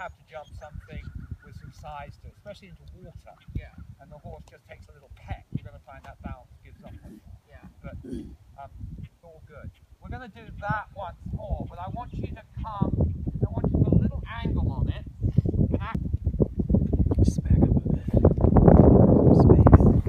have to jump something with some size to it, especially into water. Yeah. And the horse just takes a little peck, you're going to find that balance gives up on you. Yeah. But it's all good. We're going to do that once more, but I want you to come, I want you to put a little angle on it. And just back up a bit. Some space.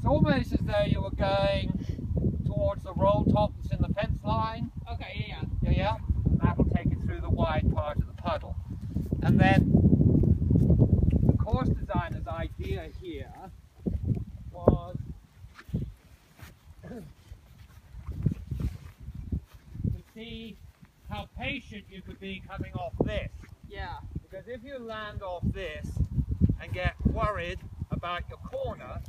Almost as though you were going towards the roll top that's in the fence line. Okay, yeah. Yeah. That will take you through the wide part of the puddle. And then the course designer's idea here was to see how patient you could be coming off this. Yeah. Because if you land off this and get worried about your corner,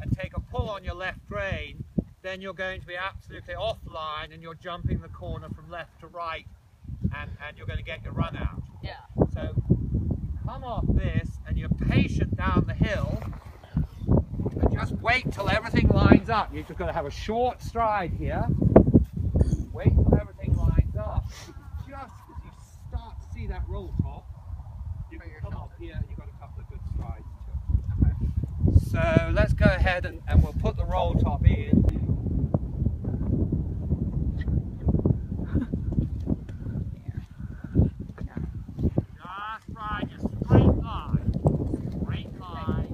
and take a pull on your left rein, then you're going to be absolutely offline and you're jumping the corner from left to right and you're going to get your run out. Yeah. So come off this and you're patient down the hill and just wait till everything lines up. You're just going to have a short stride here. Wait till everything lines up. Just as you start to see that roll top, you can come off here and you've got a couple of good strides to it. So let's go ahead and we'll put the roll top in. Just right, just straight line. Straight line.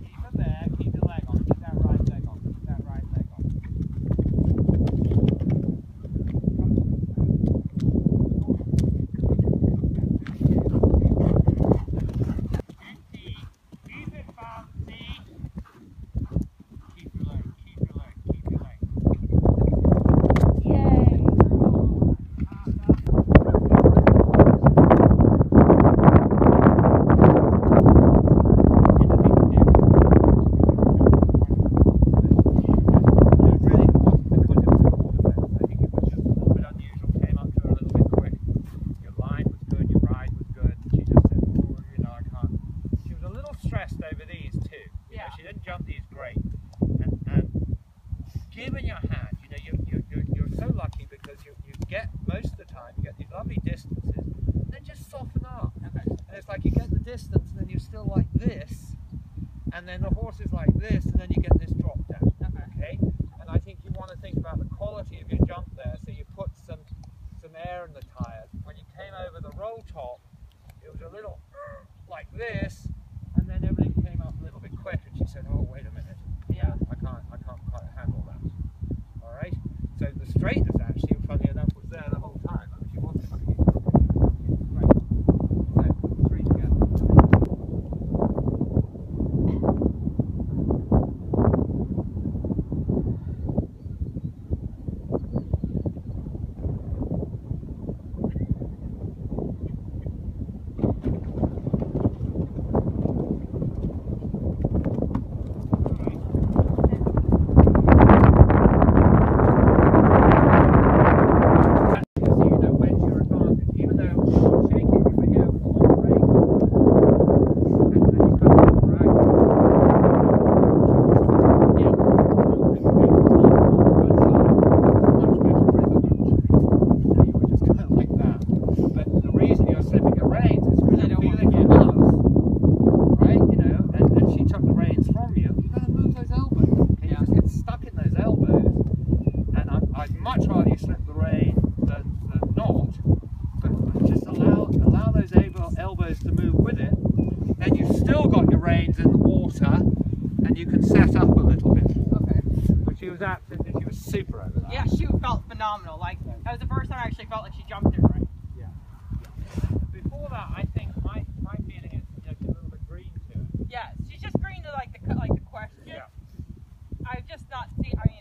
Keep it there, keep your leg on, keep that right leg on, keep that right leg on. Given your hand, you know, you're so lucky because you get, most of the time, you get these lovely distances, and then just soften up. Okay. And it's like you get the distance, and then you're still like this, and then the horse is like this, and then you get this drop down. Okay. And I think you want to think about the quality of your jump there, so you put some air in the tires. When you came over the roll top, it was a little like this, and then everything came up a little bit quick, and she said, "Oh, wait a minute. Yeah, I can't quite handle that." All right. So the straightness actually, funny enough, was there the whole time. I mean, she wasn't like it. Right. So put the three together. you can set up a little bit more. Okay. But she was absolutely, she was super over that. Yeah, she felt phenomenal. Like, that was the first time I actually felt like she jumped it right. Yeah. Before that, I think my feeling is, you know, she's a little bit green to it. Yeah, she's just green to like the question. Yeah. I've just not seen. I mean,